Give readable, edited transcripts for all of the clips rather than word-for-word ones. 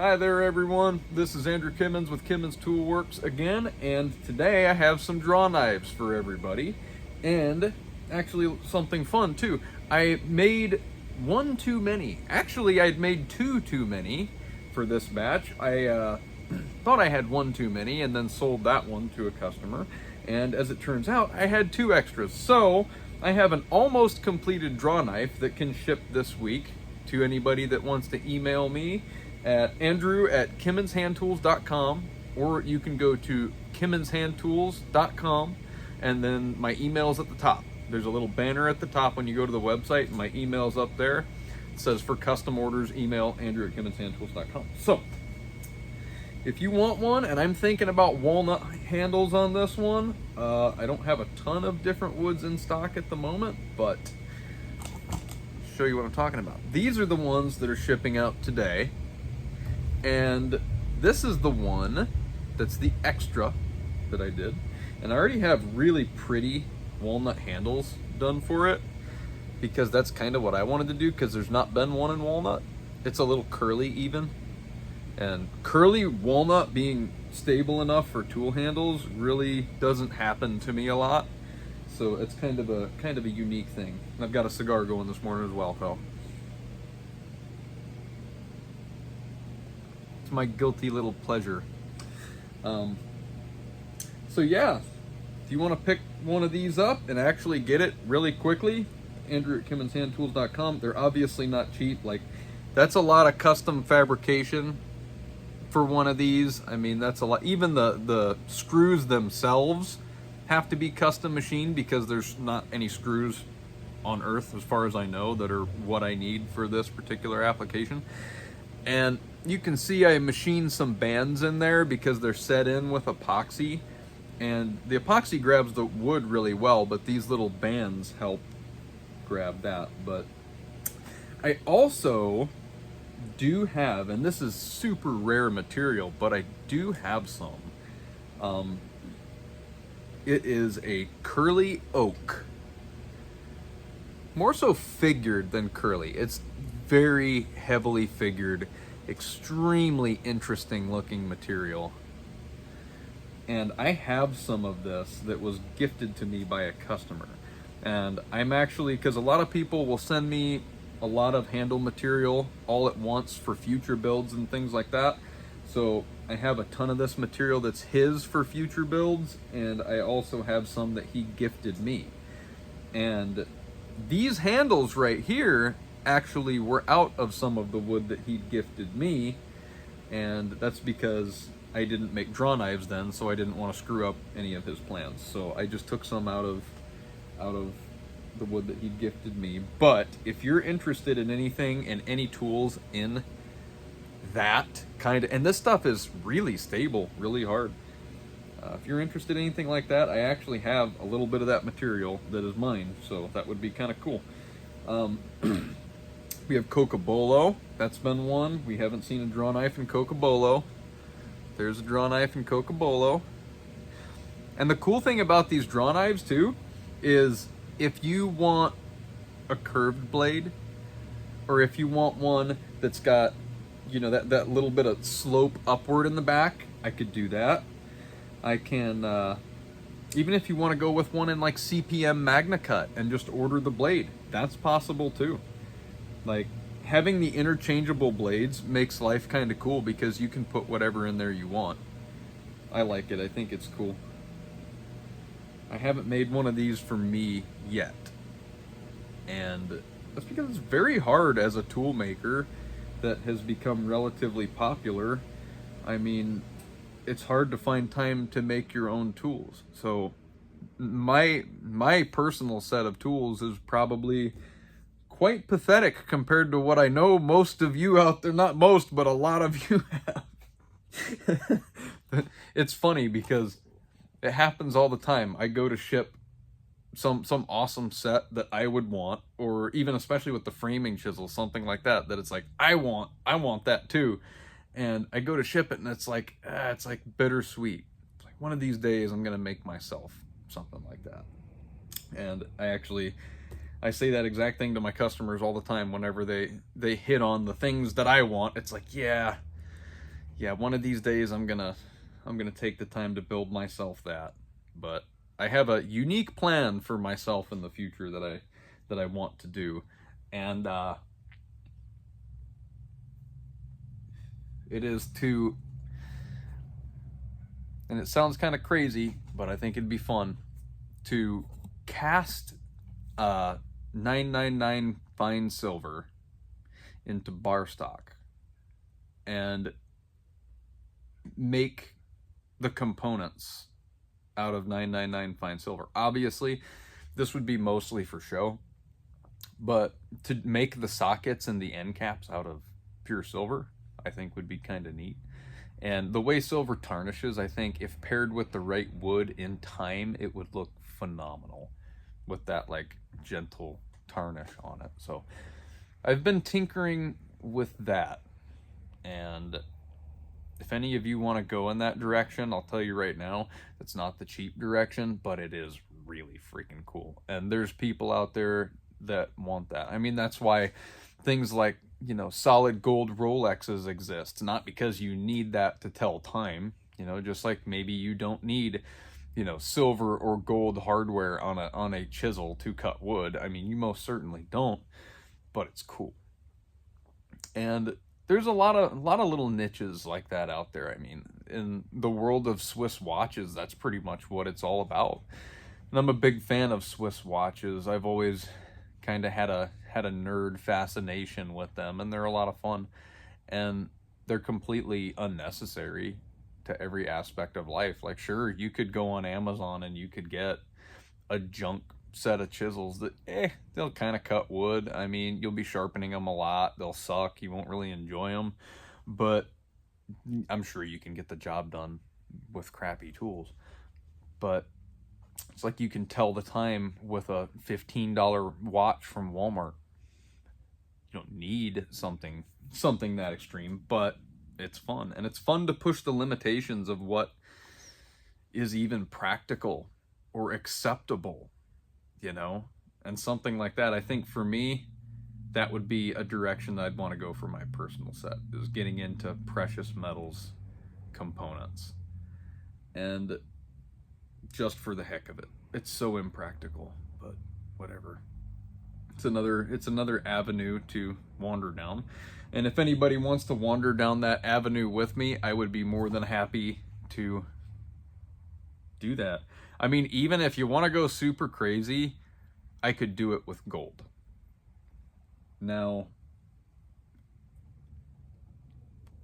Hi there everyone, this is Andrew Kimmins with Kimmins Tool Works again, and today I have some draw knives for everybody, and actually something fun too. I made one too many. Actually, I'd made two too many for this batch. I thought I had one too many and then sold that one to a customer, and as it turns out, I had two extras. So I have an almost completed draw knife that can ship this week to anybody that wants to email me at andrew@kimminshandtools.com, or you can go to kimminshandtools.com, and then my email's at the top. There's a little banner at the top when you go to the website, and my email's up there. It says for custom orders, email andrew@kimminshandtools.com. So if you want one, and I'm thinking about walnut handles on this one, I don't have a ton of different woods in stock at the moment, but I'll show you what I'm talking about. These are the ones that are shipping out today. And this is the one that's the extra that I did. And I already have really pretty walnut handles done for it, because that's kind of what I wanted to do, because there's not been one in walnut. It's a little curly even. And curly walnut being stable enough for tool handles really doesn't happen to me a lot. So it's kind of a unique thing. And I've got a cigar going this morning as well, so. My guilty little pleasure. So yeah, if you want to pick one of these up and actually get it really quickly, andrew@kimminshandtools.com. They're obviously not cheap. Like, that's a lot of custom fabrication for one of these. I mean, that's a lot. Even the screws themselves have to be custom machined, because there's not any screws on earth, as far as I know, that are what I need for this particular application. And you can see I machined some bands in there because they're set in with epoxy, and the epoxy grabs the wood really well, but these little bands help grab that. But I also do have, and this is super rare material, but I do have some. It is a curly oak. More so figured than curly. It's very heavily figured, extremely interesting looking material. And I have some of this that was gifted to me by a customer. And I'm actually, because a lot of people will send me a lot of handle material all at once for future builds and things like that. So I have a ton of this material that's his for future builds, and I also have some that he gifted me. And these handles right here actually were out of some of the wood that he gifted me, and that's because I didn't make draw knives then, so I didn't want to screw up any of his plans. So I just took some out of the wood that he gifted me. But if you're interested in anything and any tools in that kind of, and this stuff is really stable, really hard. If you're interested in anything like that, I actually have a little bit of that material that is mine, so that would be kind of cool. We have Cocobolo. That's been one. We haven't seen a draw knife in Cocobolo. There's a draw knife in Cocobolo. And the cool thing about these draw knives too is if you want a curved blade, or if you want one that's got, you know, that little bit of slope upward in the back, I could do that. I can, even if you want to go with one in like CPM Magna Cut and just order the blade, that's possible too. Like, having the interchangeable blades makes life kind of cool, because you can put whatever in there you want. I like it. I think it's cool. I haven't made one of these for me yet. And that's because it's very hard as a tool maker that has become relatively popular. I mean, it's hard to find time to make your own tools. So my personal set of tools is probably quite pathetic compared to what I know most of you out there, not most, but a lot of you have. It's funny because it happens all the time. I go to ship some awesome set that I would want, or even especially with the framing chisel, something like that, that it's like, I want that too. And I go to ship it and it's like bittersweet. It's like, one of these days I'm gonna make myself something like that. And I say that exact thing to my customers all the time whenever they hit on the things that I want. It's like, yeah, yeah, one of these days I'm gonna take the time to build myself that. But I have a unique plan for myself in the future that I want to do, and it is to, and it sounds kind of crazy, but I think it'd be fun to cast 999 fine silver into bar stock and make the components out of 999 fine silver. Obviously, this would be mostly for show, but to make the sockets and the end caps out of pure silver, I think would be kind of neat. And the way silver tarnishes, I think if paired with the right wood in time, it would look phenomenal with that like gentle tarnish on it. So I've been tinkering with that, and if any of you want to go in that direction, I'll tell you right now, it's not the cheap direction, but it is really freaking cool. And there's people out there that want that. I mean, that's why things like, you know, solid gold Rolexes exist. Not because you need that to tell time, you know, just like maybe you don't need, you know, silver or gold hardware on a chisel to cut wood. I mean, you most certainly don't, but it's cool. And there's a lot of little niches like that out there. I mean, in the world of Swiss watches, that's pretty much what it's all about. And I'm a big fan of Swiss watches. I've always kind of had a nerd fascination with them, and they're a lot of fun, and they're completely unnecessary to every aspect of life. Like, sure, you could go on Amazon and you could get a junk set of chisels that they'll kind of cut wood. I mean, you'll be sharpening them a lot, they'll suck, you won't really enjoy them, but I'm sure you can get the job done with crappy tools. But it's like you can tell the time with a $15 watch from Walmart. You don't need something that extreme, but it's fun, and it's fun to push the limitations of what is even practical or acceptable, you know. And something like that, I think for me, that would be a direction that I'd want to go for my personal set, is getting into precious metals components, and just for the heck of it. It's so impractical, but whatever. It's another avenue to wander down. And if anybody wants to wander down that avenue with me, I would be more than happy to do that. I mean, even if you want to go super crazy, I could do it with gold. Now,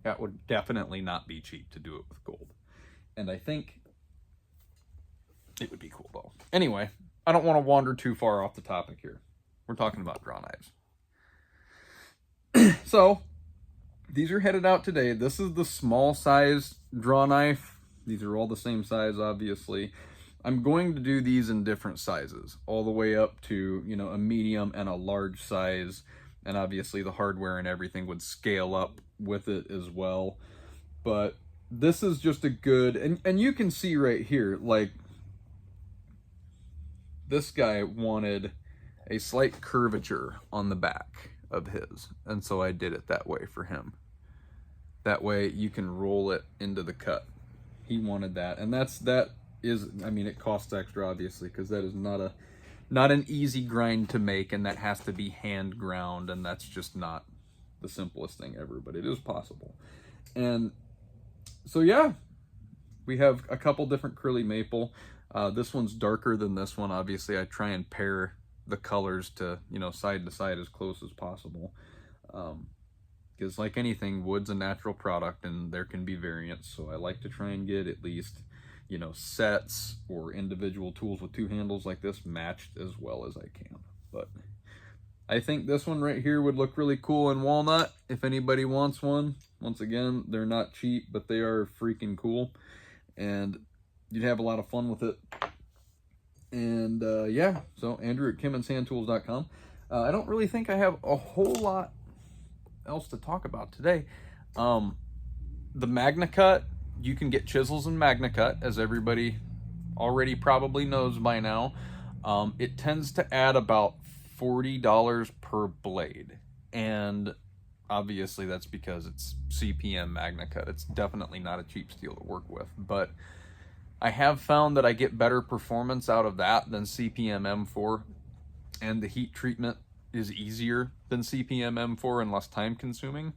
that would definitely not be cheap to do it with gold. And I think it would be cool though. Anyway, I don't want to wander too far off the topic here. We're talking about Drawknives. So, these are headed out today. This is the small size Drawknife. These are all the same size, obviously. I'm going to do these in different sizes, all the way up to, you know, a medium and a large size. And obviously the hardware and everything would scale up with it as well. But this is just a good, and you can see right here, like, this guy wanted a slight curvature on the back of his, and so I did it that way for him. That way you can roll it into the cut. He wanted that, and that is, I mean, it costs extra obviously, because that is not an easy grind to make, and that has to be hand ground, and that's just not the simplest thing ever, but it is possible. And so yeah, we have a couple different curly maple. This one's darker than this one. Obviously, I try and pair the colors to, you know, side to side as close as possible. Because like anything, wood's a natural product and there can be variants. So I like to try and get at least, you know, sets or individual tools with two handles like this matched as well as I can. But I think this one right here would look really cool in walnut if anybody wants one. Once again, they're not cheap, but they are freaking cool. And you'd have a lot of fun with it. And yeah, so Andrew at KimAndSandTools.com. I don't really think I have a whole lot else to talk about today. The Magna Cut, you can get chisels in Magna Cut, as everybody already probably knows by now. It tends to add about $40 per blade. And obviously that's because it's CPM Magna Cut. It's definitely not a cheap steel to work with, but I have found that I get better performance out of that than CPM M4, and the heat treatment is easier than CPM M4 and less time consuming.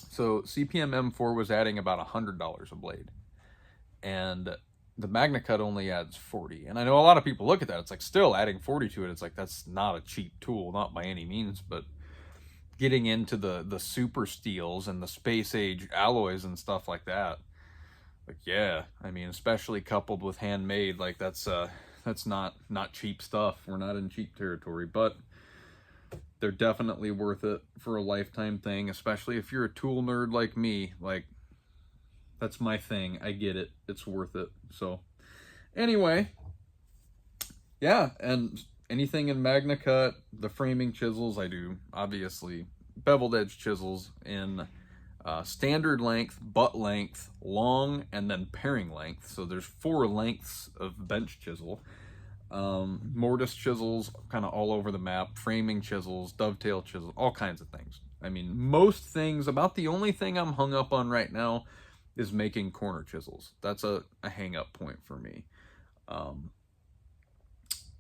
So CPM M4 was adding about $100 a blade, and the Magna Cut only adds 40. And I know a lot of people look at that, it's like, still adding 40 to it, it's like, that's not a cheap tool, not by any means. But getting into the super steels and the space age alloys and stuff like that, like, yeah, I mean, especially coupled with handmade, like, that's not cheap stuff. We're not in cheap territory, but they're definitely worth it for a lifetime thing, especially if you're a tool nerd like me. Like, that's my thing. I get it. It's worth it. So anyway, yeah, and anything in Magna Cut, the framing chisels, I do obviously beveled edge chisels in standard length, butt length, long, and then paring length. So there's 4 lengths of bench chisel. Mortise chisels kind of all over the map, framing chisels, dovetail chisels, all kinds of things. I mean, most things. About the only thing I'm hung up on right now is making corner chisels. That's a hang up point for me.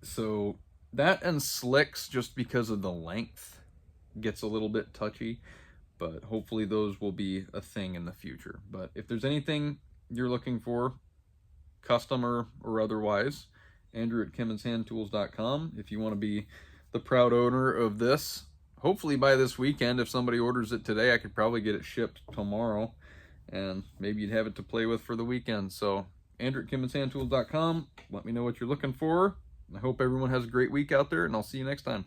So that and slicks, just because of the length, gets a little bit touchy, but hopefully those will be a thing in the future. But if there's anything you're looking for, customer or otherwise, Andrew at KimmonsHandTools.com. If you want to be the proud owner of this, hopefully by this weekend. If somebody orders it today, I could probably get it shipped tomorrow, and maybe you'd have it to play with for the weekend. So Andrew at KimmonsHandTools.com. Let me know what you're looking for. I hope everyone has a great week out there, and I'll see you next time.